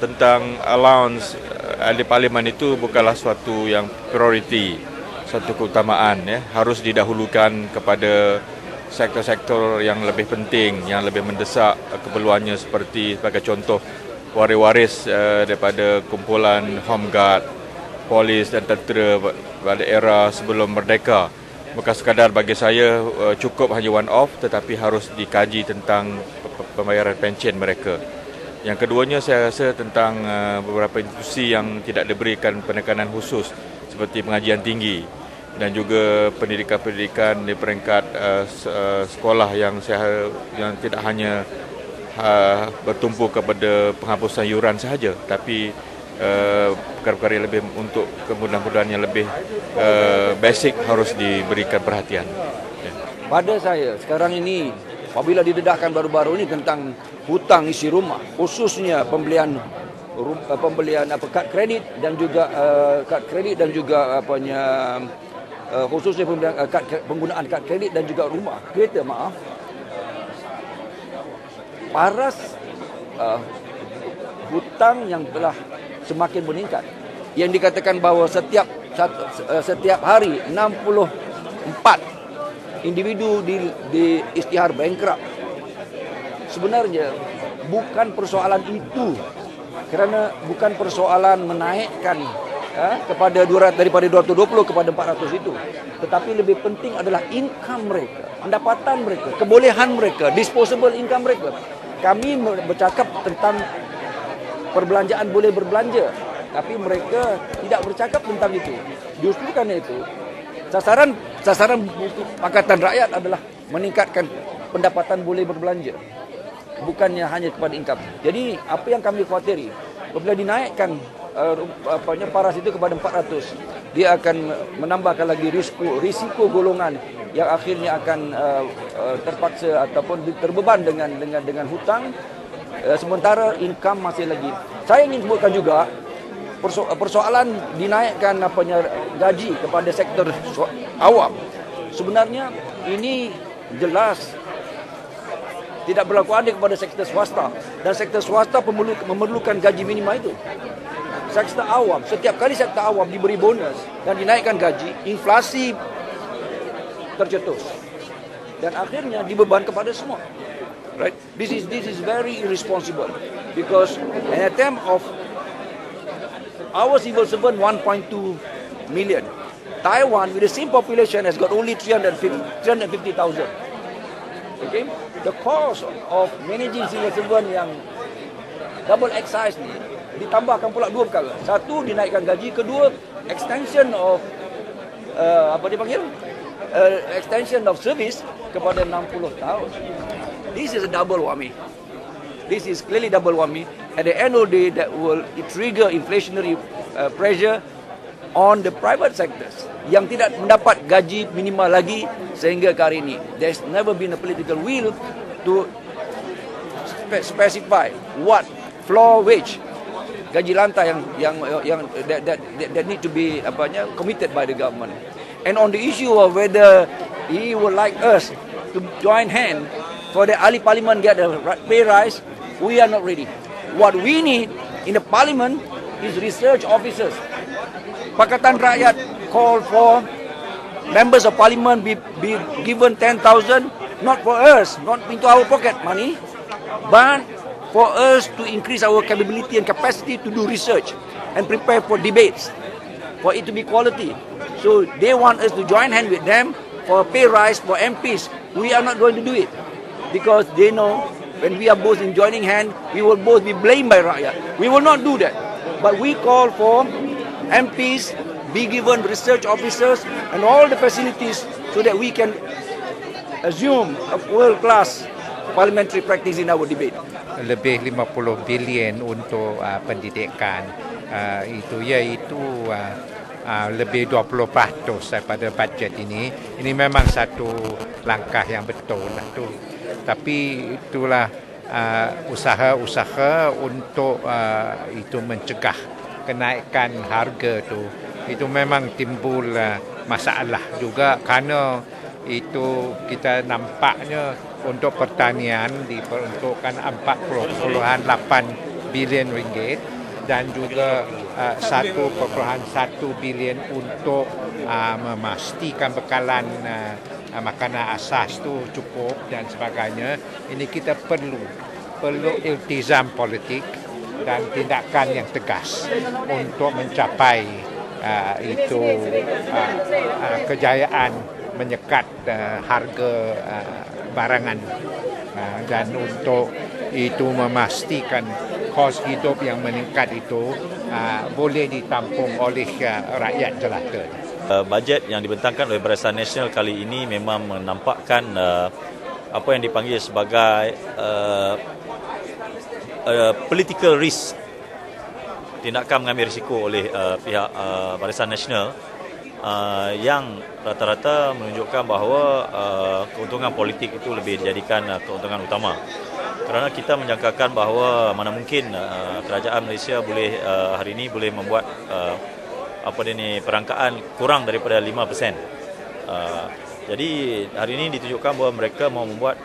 tentang allowance ahli parlimen itu bukanlah suatu yang prioriti, suatu keutamaan ya, harus didahulukan kepada sektor-sektor yang lebih penting, yang lebih mendesak keperluannya seperti sebagai contoh waris-waris daripada kumpulan Home Guard, polis dan tentera pada era sebelum merdeka. Bukan sekadar bagi saya cukup hanya one off, tetapi harus dikaji tentang pembayaran pension mereka. Yang keduanya saya rasa tentang beberapa institusi yang tidak diberikan penekanan khusus seperti pengajian tinggi dan juga pendidikan-pendidikan di peringkat sekolah yang tidak hanya bertumpu kepada penghapusan yuran sahaja, tapi perkara-perkara yang lebih untuk kemudahan-kemudahan yang lebih basic harus diberikan perhatian. Pada saya sekarang ini, apabila didedahkan baru-baru ini tentang hutang isi rumah, khususnya pembelian kad kredit dan juga khususnya penggunaan kad kredit dan juga rumah kereta, paras hutang yang telah semakin meningkat. Yang dikatakan bahawa setiap hari 64 individu di isytihar bankrupt. Sebenarnya bukan persoalan itu, kerana bukan persoalan menaikkan daripada 220 kepada 400 itu, tetapi lebih penting adalah income mereka, pendapatan mereka, kebolehan mereka, disposable income mereka. Kami bercakap tentang perbelanjaan boleh berbelanja, tapi mereka tidak bercakap tentang itu. Justru kerana itu, sasaran Pakatan Rakyat adalah meningkatkan pendapatan boleh berbelanja, bukannya hanya kepada income. Jadi apa yang kami khawatiri, apabila dinaikkan paras itu kepada 400, dia akan menambahkan lagi risiko golongan yang akhirnya akan terpaksa ataupun terbeban dengan hutang, sementara income masih lagi. Saya ingin sebutkan juga persoalan dinaikkan gaji kepada sektor awam. Sebenarnya ini jelas tidak berlaku adil kepada sektor swasta, dan sektor swasta memerlukan gaji minima itu. Sektor awam, setiap kali sektor awam diberi bonus dan dinaikkan gaji, inflasi tercetus dan akhirnya dibeban kepada semua. Right? This is very irresponsible, because an attempt of our civil servant 1.2 million. Taiwan with the same population has got only 350,000. Okay? The cost of managing civil servant yang double excise ni ditambahkan pula dua perkara. Satu, dinaikkan gaji. Kedua, extension of extension of service kepada 60 tahun. This is a double whammy. This is clearly double whammy. At the end of the day, that will trigger inflationary pressure on the private sectors yang tidak mendapat gaji minimal lagi sehingga ke hari ini. There's never been a political will to specify what floor wage, gaji lantai that need to be committed by the government. And on the issue of whether he would like us to join hand for the ahli parliament get a pay rise, we are not ready. What we need in the parliament is research officers. Pakatan Rakyat call for members of parliament be given 10,000, not for us, not into our pocket money, but for us to increase our capability and capacity to do research and prepare for debates, for it to be quality. So they want us to join hand with them for a pay rise for MPs. We are not going to do it, because they know when we are both in joining hand, we will both be blamed by Rakyat. We will not do that. But we call for MPs be given research officers and all the facilities so that we can assume a world-class parliamentary practice in our debate. Lebih 50 bilion untuk pendidikan, iaitu lebih 20% daripada bajet ini. Ini memang satu langkah yang betul lah tu. Tapi itulah usaha-usaha untuk itu mencegah kenaikan harga tu. Itu memang timbul masalah juga, kerana itu kita nampaknya untuk pertanian diperuntukkan 40.8 bilion ringgit dan juga 1.1 bilion untuk memastikan bekalan makanan asas tu cukup dan sebagainya. Ini kita perlu iltizam politik dan tindakan yang tegas untuk mencapai kejayaan menyekat harga barangan dan untuk itu memastikan kos hidup yang meningkat itu boleh ditampung oleh rakyat jelata. Bajet yang dibentangkan oleh Barisan Nasional kali ini memang menampakkan apa yang dipanggil sebagai political risk, tindakan mengambil risiko oleh pihak Barisan Nasional yang rata-rata menunjukkan bahawa keuntungan politik itu lebih dijadikan keuntungan utama. Kerana kita menjangkakan bahawa mana mungkin kerajaan Malaysia boleh hari ini boleh membuat perangkaan kurang daripada 5%. Jadi hari ini ditunjukkan bahawa mereka mau membuat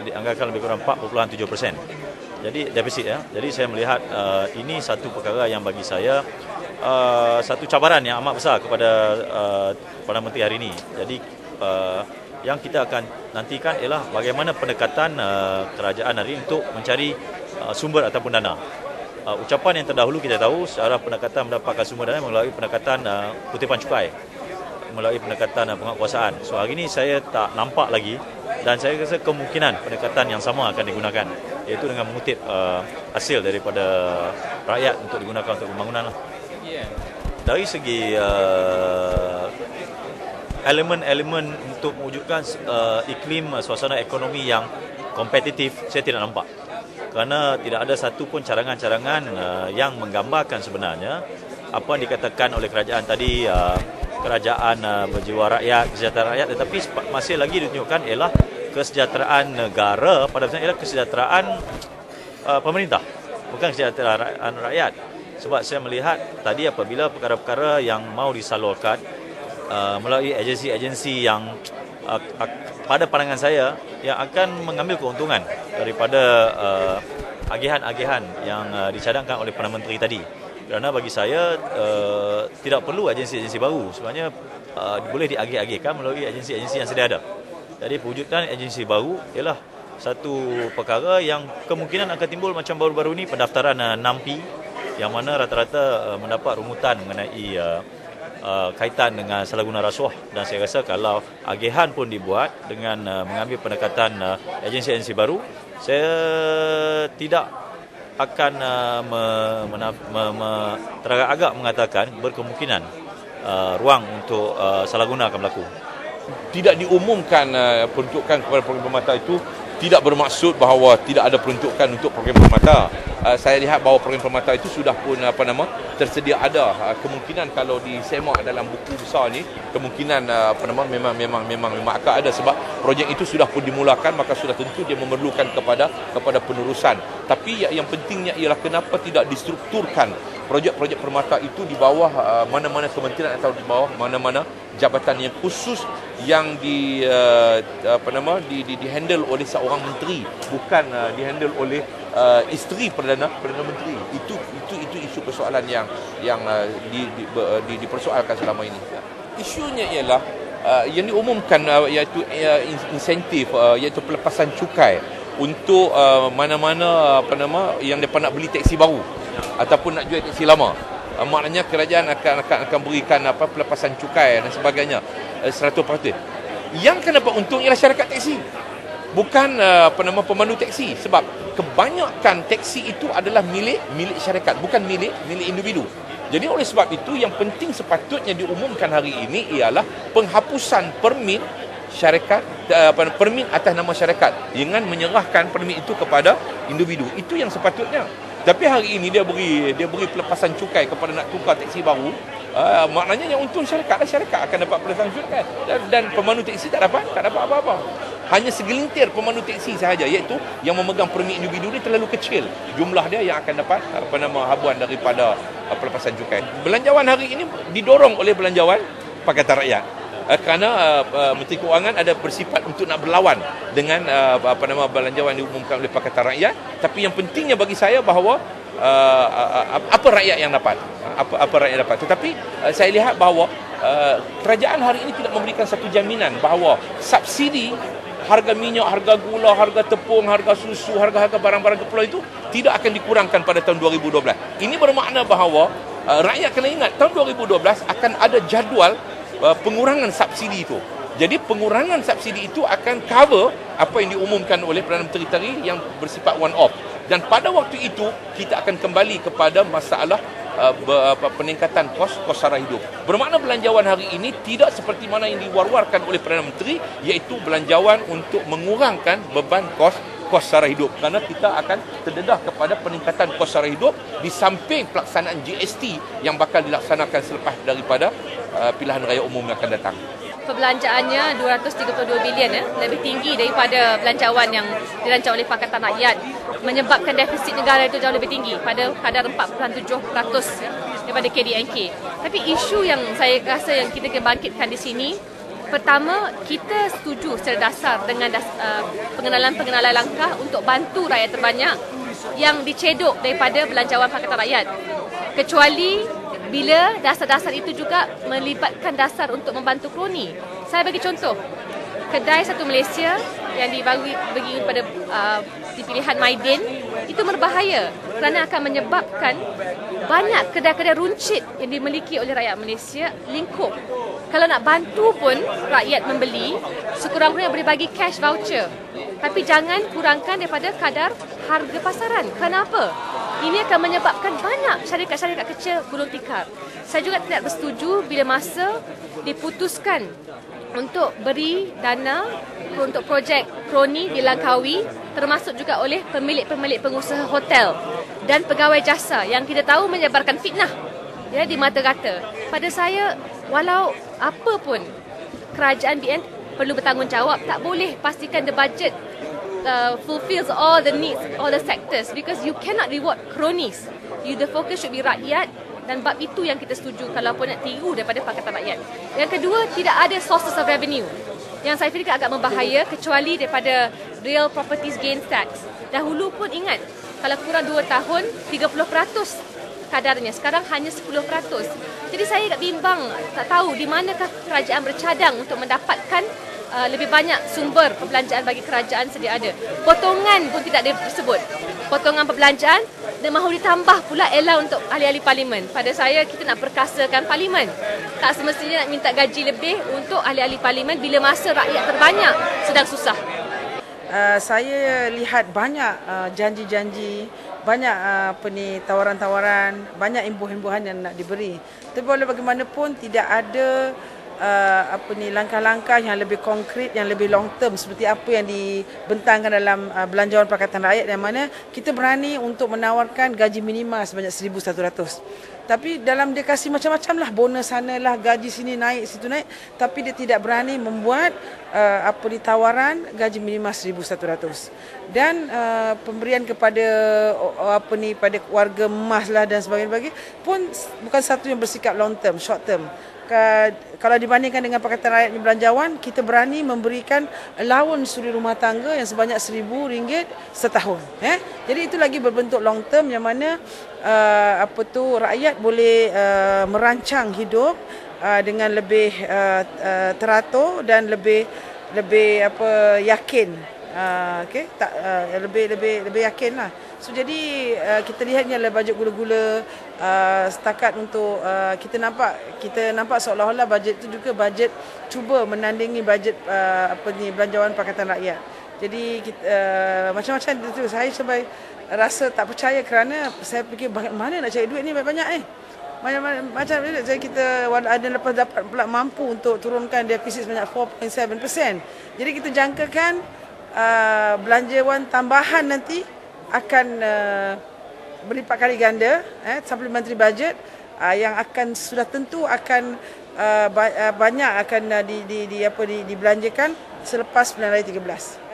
dianggarkan lebih kurang 4.7%. Jadi defisit ya. Jadi saya melihat ini satu perkara yang bagi saya satu cabaran yang amat besar kepada Perdana Menteri hari ini. Jadi yang kita akan nantikan ialah bagaimana pendekatan kerajaan hari ini untuk mencari sumber ataupun dana. Ucapan yang terdahulu kita tahu secara pendekatan mendapatkan sumber dana melalui pendekatan kutipan cukai, melalui pendekatan penguatkuasaan. So hari ini saya tak nampak lagi dan saya rasa kemungkinan pendekatan yang sama akan digunakan, iaitu dengan mengutip hasil daripada rakyat untuk digunakan untuk pembangunan. Dari segi elemen-elemen untuk mewujudkan iklim suasana ekonomi yang kompetitif, saya tidak nampak. Kerana tidak ada satu pun carangan-carangan yang menggambarkan sebenarnya apa yang dikatakan oleh kerajaan tadi, kerajaan berjiwa rakyat, kesejahteraan rakyat, tetapi masih lagi ditunjukkan ialah kesejahteraan negara, pada dasarnya ialah kesejahteraan pemerintah, bukan kesejahteraan rakyat. Sebab saya melihat tadi apabila perkara-perkara yang mau disalurkan melalui agensi-agensi yang pada pandangan saya yang akan mengambil keuntungan daripada agihan-agihan yang dicadangkan oleh Perdana Menteri tadi. Kerana bagi saya tidak perlu agensi-agensi baru. Sebenarnya boleh diagih-agihkan melalui agensi-agensi yang sedia ada. Jadi pewujudan agensi baru ialah satu perkara yang kemungkinan akan timbul macam baru-baru ini pendaftaran NAMPI yang mana rata-rata mendapat rungutan mengenai kaitan dengan salah guna rasuah, dan saya rasa kalau agihan pun dibuat dengan mengambil pendekatan agensi-agensi baru, saya tidak akan teragak-agak mengatakan berkemungkinan ruang untuk salah guna akan berlaku. Tidak diumumkan peruntukan kepada program permata itu tidak bermaksud bahawa tidak ada peruntukan untuk program permata. Saya lihat bahawa program permata itu sudah pun tersedia ada. Kemungkinan kalau disemak dalam buku besar ni, kemungkinan memang akan ada, sebab projek itu sudah pun dimulakan, maka sudah tentu dia memerlukan kepada penerusan. Tapi yang pentingnya ialah kenapa tidak distrukturkan projek-projek permata itu di bawah mana-mana kementerian atau di bawah mana-mana jabatan yang khusus yang dihandle oleh seorang menteri, bukan dihandle oleh isteri Perdana Menteri. Itu isu persoalan yang dipersoalkan selama ini. Isunya ialah yang diumumkan iaitu insentif, iaitu pelepasan cukai untuk mana-mana yang mereka nak beli teksi baru ataupun nak jual teksi lama. Maknanya kerajaan akan berikan pelepasan cukai dan sebagainya 100%. Yang kena dapat untung ialah syarikat teksi, bukan pemandu teksi, sebab kebanyakan teksi itu adalah milik syarikat, bukan milik individu. Jadi oleh sebab itu yang penting sepatutnya diumumkan hari ini ialah penghapusan permit syarikat, permit atas nama syarikat dengan menyerahkan permit itu kepada individu. Itu yang sepatutnya. Tapi hari ini dia beri pelepasan cukai kepada nak tukar teksi baru. Maknanya yang untung syarikat akan dapat pelepasan cukai, dan pemandu teksi tak dapat apa-apa. Hanya segelintir pemandu teksi sahaja, iaitu yang memegang permit individu ni terlalu kecil jumlah dia yang akan dapat habuan daripada pelepasan cukai. Belanjawan hari ini didorong oleh belanjawan Pakatan Rakyat. kerana Menteri Kewangan ada bersifat untuk nak berlawan dengan belanjawan yang diumumkan oleh Pakatan Rakyat. Tapi yang pentingnya bagi saya bahawa apa rakyat yang dapat, apa rakyat dapat. Tetapi saya lihat bahawa kerajaan hari ini tidak memberikan satu jaminan bahawa subsidi harga minyak, harga gula, harga tepung, harga susu, harga-harga barang-barang keperluan itu tidak akan dikurangkan pada tahun 2012. Ini bermakna bahawa rakyat kena ingat tahun 2012 akan ada jadual pengurangan subsidi itu. Jadi pengurangan subsidi itu akan cover apa yang diumumkan oleh Perdana Menteri tadi yang bersifat one off. Dan pada waktu itu kita akan kembali kepada masalah peningkatan kos sara hidup. Bermakna belanjawan hari ini tidak seperti mana yang diwar-warkan oleh Perdana Menteri, iaitu belanjawan untuk mengurangkan beban kos sara hidup. Kerana kita akan terdedah kepada peningkatan kos sara hidup di samping pelaksanaan GST yang bakal dilaksanakan selepas daripada pilihan raya umum yang akan datang. Perbelanjaannya 232 bilion, lebih tinggi daripada belanjawan yang dirancang oleh Pakatan Rakyat, menyebabkan defisit negara itu jauh lebih tinggi pada kadar 4.7% daripada KDNK. Tapi isu yang saya rasa yang kita kena bangkitkan di sini, pertama, kita setuju secara dasar dengan pengenalan langkah untuk bantu rakyat terbanyak yang dicedok daripada belanjawan Pakatan Rakyat. Kecuali bila dasar-dasar itu juga melibatkan dasar untuk membantu kroni. Saya bagi contoh, kedai satu Malaysia yang dibagi kepada di pilihan Maidin, itu berbahaya kerana akan menyebabkan banyak kedai-kedai runcit yang dimiliki oleh rakyat Malaysia lingkup. Kalau nak bantu pun rakyat membeli, sekurang-kurangnya boleh bagi cash voucher. Tapi jangan kurangkan daripada kadar harga pasaran. Kenapa? Ini akan menyebabkan banyak syarikat-syarikat kecil gulung tikar. Saya juga tidak bersetuju bila masa diputuskan untuk beri dana untuk projek kroni di Langkawi, termasuk juga oleh pemilik-pemilik pengusaha hotel dan pegawai jasa yang kita tahu menyebarkan fitnah di mata rata. Pada saya, walau apa pun, kerajaan BN perlu bertanggungjawab. Tak boleh pastikan the budget fulfills all the needs, all the sectors, because you cannot reward cronies. The focus should be rakyat, dan bab itu yang kita setuju kalau pun nak tiru daripada Pakatan Rakyat. Yang kedua, tidak ada sources of revenue yang saya fikir agak membahaya kecuali daripada real properties gains tax. Dahulu pun ingat, kalau kurang 2 tahun 30% kadarnya, sekarang hanya 10%. Jadi saya agak bimbang, tak tahu di manakah kerajaan bercadang untuk mendapatkan lebih banyak sumber perbelanjaan bagi kerajaan sedia ada. Potongan pun tidak disebut. Potongan perbelanjaan dan mahu ditambah pula elah untuk ahli-ahli parlimen. Pada saya, kita nak perkasakan parlimen. Tak semestinya nak minta gaji lebih untuk ahli-ahli parlimen bila masa rakyat terbanyak sedang susah. Saya lihat banyak janji-janji, banyak tawaran-tawaran, banyak imbuhan-imbuhan yang nak diberi. Tapi walau bagaimanapun tidak ada langkah-langkah yang lebih konkret, yang lebih long term seperti apa yang dibentangkan dalam belanjawan Pakatan Rakyat, yang mana kita berani untuk menawarkan gaji minima sebanyak 1,100. Tapi dalam dia kasih macam-macam lah, bonus sana lah, gaji sini naik, situ naik, tapi dia tidak berani membuat tawaran gaji minima 1,100. Dan pemberian kepada pada warga emas lah dan sebagainya pun bukan satu yang bersikap long term, short term. Kalau dibandingkan dengan Pakatan Rakyat belanjawan, kita berani memberikan allowance suri rumah tangga yang sebanyak RM1,000 setahun. Jadi itu lagi berbentuk long term, yang mana rakyat boleh merancang hidup dengan lebih teratur dan lebih yakin. Lebih yakin lah. So jadi kita lihat ni adalah bajet gula-gula setakat untuk kita nampak seolah-olah bajet itu juga bajet cuba menandingi bajet belanjawan Pakatan Rakyat. Jadi macam-macam itu saya sampai rasa tak percaya, kerana saya fikir mana nak cari duit ni banyak-banyak ni. Macam kita ada lepas dapat pula mampu untuk turunkan defisit sebanyak 4.7%. Jadi kita jangkakan belanjawan tambahan nanti akan berlipat kali ganda, supplementary budget yang akan sudah tentu akan banyak akan dibelanjakan selepas pilihan raya 13.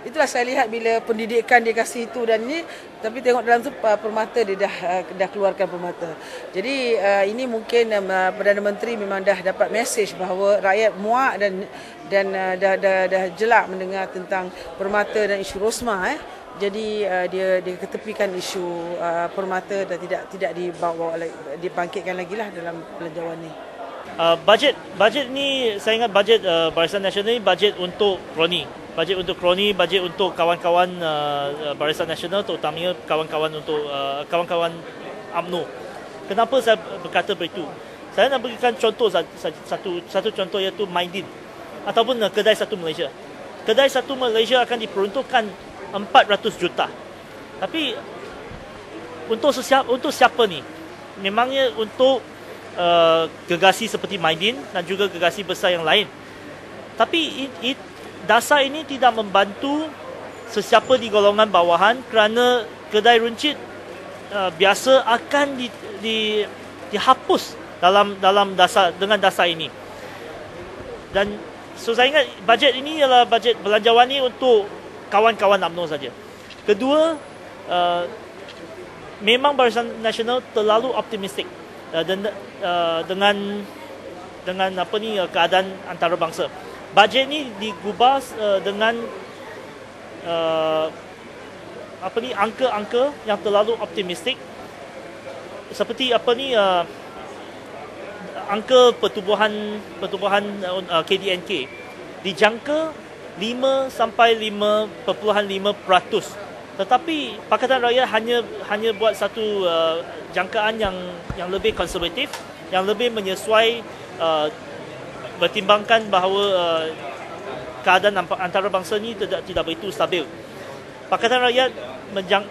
Itulah saya lihat bila pendidikan dia kasih itu dan ini, tapi tengok dalam tu Permata dia dah keluarkan Permata. Jadi ini mungkin Perdana Menteri memang dah dapat mesej bahawa rakyat muak dan dah jelak mendengar tentang Permata dan isu Rosmah. Jadi dia ketepikan isu Permata dan tidak dibangkitkan lagi lah dalam belanjawan ni. Bajet ni saya ingat bajet Barisan Nasional ni bajet untuk kroni. Bajet untuk kroni, bajet untuk kawan-kawan Barisan Nasional, terutamanya kawan-kawan untuk kawan-kawan UMNO. Kenapa saya berkata begitu? Saya nak berikan contoh satu contoh iaitu Maidin ataupun Kedai Satu Malaysia. Kedai Satu Malaysia akan diperuntukkan 400 juta. Tapi untuk siapa ni? Memangnya untuk gegasi seperti Maidin dan juga gegasi besar yang lain. Tapi dasar ini tidak membantu sesiapa di golongan bawahan kerana kedai runcit biasa akan dihapus dalam dengan dasar ini. Dan saya ingat bajet ini ialah bajet belanjawan ini untuk kawan-kawan UMNO saja. Kedua, memang Barisan Nasional terlalu optimistik dengan keadaan antarabangsa. Bajet ni digubah dengan angka-angka yang terlalu optimistik, seperti angka pertumbuhan KDNK dijangka 5 sampai 5.5%. Tetapi Pakatan Rakyat hanya buat satu jangkaan yang lebih konservatif, yang lebih menyesuai bertimbangkan bahawa keadaan antarabangsa ni tidak begitu stabil. Pakatan Rakyat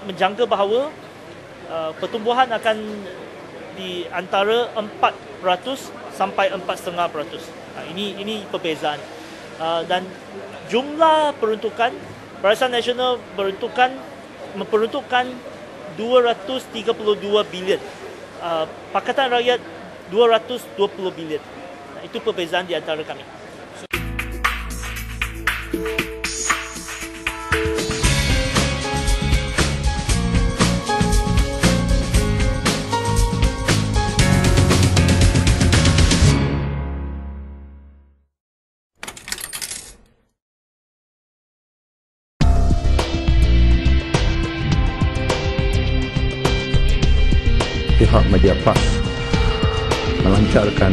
menjangka bahawa pertumbuhan akan di antara 4% sampai 4.5%. Ini perbezaan. Dan jumlah peruntukan, Barisan Nasional memperuntukkan 232 bilion. Pakatan Rakyat 220 bilion. Itu perbezaan di antara kami. Pihak Mediapas melancarkan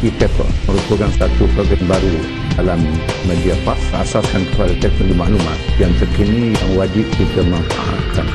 e-paper, merupakan satu program baru dalam Mediapas asaskan kepada teknologi maklumat yang terkini yang wajib kita manfaatkan.